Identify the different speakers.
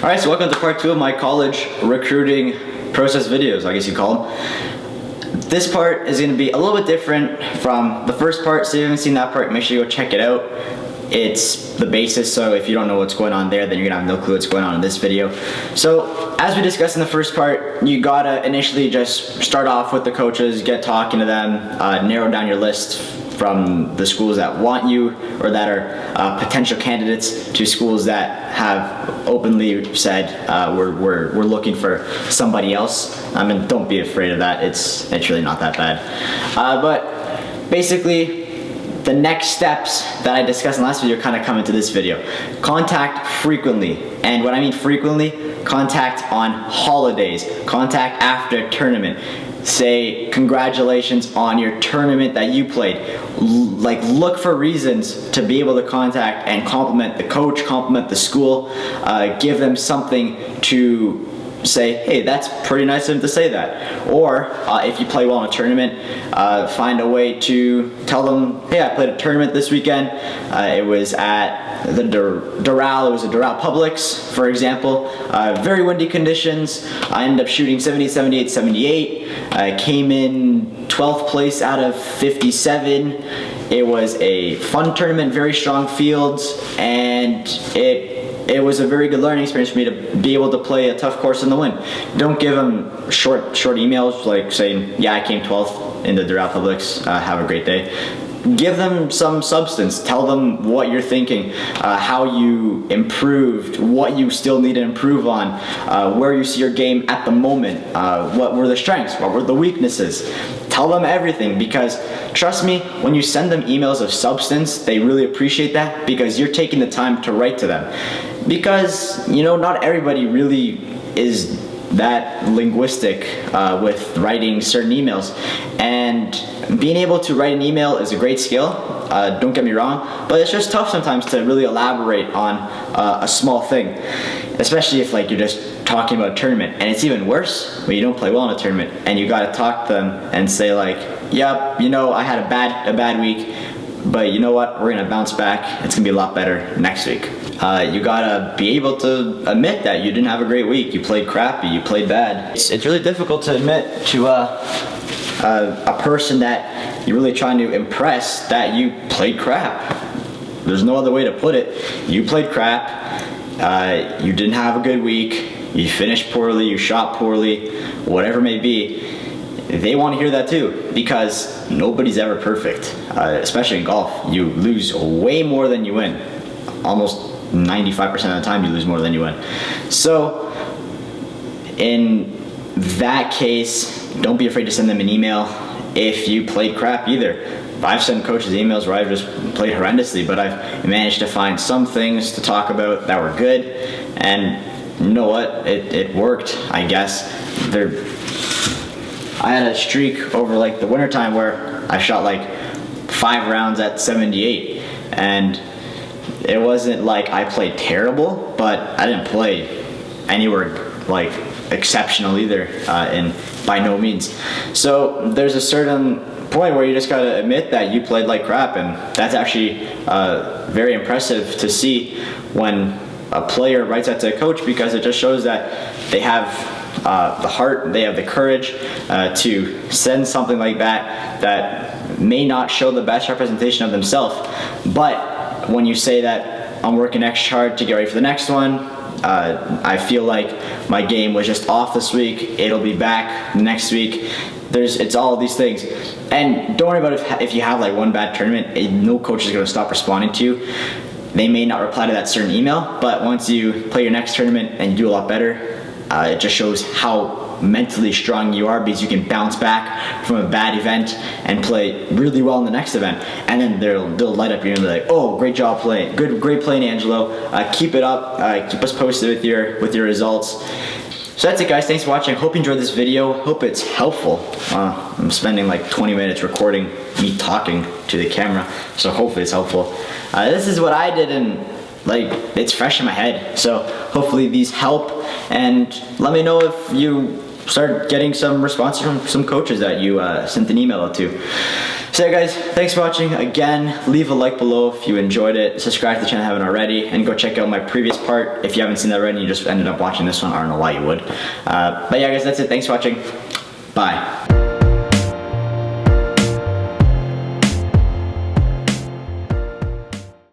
Speaker 1: Alright, so welcome to part 2 of my college recruiting process videos, I guess you call them. This part is going to be a little bit different from the first part, so if you haven't seen that part, make sure you go check it out. It's the basis, so if you don't know what's going on there, then you're going to have no clue what's going on in this video. So, as we discussed in the first part, you gotta initially just start off with the coaches, get talking to them, narrow down your list from the schools that want you or that are potential candidates to schools that have openly said we're looking for somebody else. I mean, don't be afraid of that. It's really not that bad. But basically, the next steps that I discussed in the last video kind of come into this video. Contact frequently, and what I mean frequently, contact on holidays, contact after a tournament. Say congratulations on your tournament that you played. Like, look for reasons to be able to contact and compliment the coach, compliment the school, give them something to say, hey, that's pretty nice of him to say that. Or if you play well in a tournament, find a way to tell them, hey, I played a tournament this weekend. It was at the Doral, it was a Doral Publix, for example. Very windy conditions. I ended up shooting 70, 78, 78. I came in 12th place out of 57. It was a fun tournament, very strong fields, and it was a very good learning experience for me to be able to play a tough course in the wind. Don't give them short emails like saying, yeah, I came 12th in the Doral Publix, have a great day. Give them some substance. Tell them what you're thinking, how you improved, what you still need to improve on, where you see your game at the moment, what were the strengths, what were the weaknesses. Tell them everything, because trust me, when you send them emails of substance, they really appreciate that because you're taking the time to write to them. Because, you know, not everybody really is that linguistic with writing certain emails, and being able to write an email is a great skill, don't get me wrong, but it's just tough sometimes to really elaborate on a small thing, especially if like you're just talking about a tournament. And it's even worse when you don't play well in a tournament and you gotta talk to them and say like, yep, you know, I had a bad week, but you know what, we're gonna bounce back, it's gonna be a lot better next week. You gotta be able to admit that you didn't have a great week, you played crappy, you played bad. It's really difficult to admit to a person that you're really trying to impress that you played crap. There's no other way to put it. You played crap, you didn't have a good week, you finished poorly, you shot poorly, whatever it may be. They want to hear that too, because nobody's ever perfect, especially in golf. You lose way more than you win. Almost 95% of the time you lose more than you win. So in that case, don't be afraid to send them an email if you played crap either. I've sent coaches emails where I've just played horrendously, but I've managed to find some things to talk about that were good, and you know what, it worked, I guess. I had a streak over like the wintertime where I shot like 5 rounds at 78, and it wasn't like I played terrible, but I didn't play anywhere like exceptional either, and by no means. So there's a certain point where you just gotta admit that you played like crap, and that's actually very impressive to see when a player writes that to a coach, because it just shows that they have the heart, they have the courage to send something like that may not show the best representation of themselves, but when you say that I'm working extra hard to get ready for the next one, I feel like my game was just off this week, it'll be back next week. It's all of these things. And don't worry about if you have like one bad tournament, no coach is going to stop responding to you. They may not reply to that certain email, but once you play your next tournament and you do a lot better, it just shows how mentally strong you are, because you can bounce back from a bad event and play really well in the next event, and then they'll light up you and be like, oh, great job playing, great playing, Angelo, keep it up, keep us posted with your results. So that's it, guys. Thanks for watching. Hope you enjoyed this video. Hope it's helpful. I'm spending like 20 minutes recording me talking to the camera, so hopefully it's helpful. This is what I did, and like, it's fresh in my head, so hopefully these help, and let me know if you start getting some responses from some coaches that you sent an email out to. So yeah guys, thanks for watching. Again, leave a like below if you enjoyed it. Subscribe to the channel if you haven't already, and go check out my previous part if you haven't seen that already and you just ended up watching this one. I don't know why you would. But yeah guys, that's it. Thanks for watching. Bye.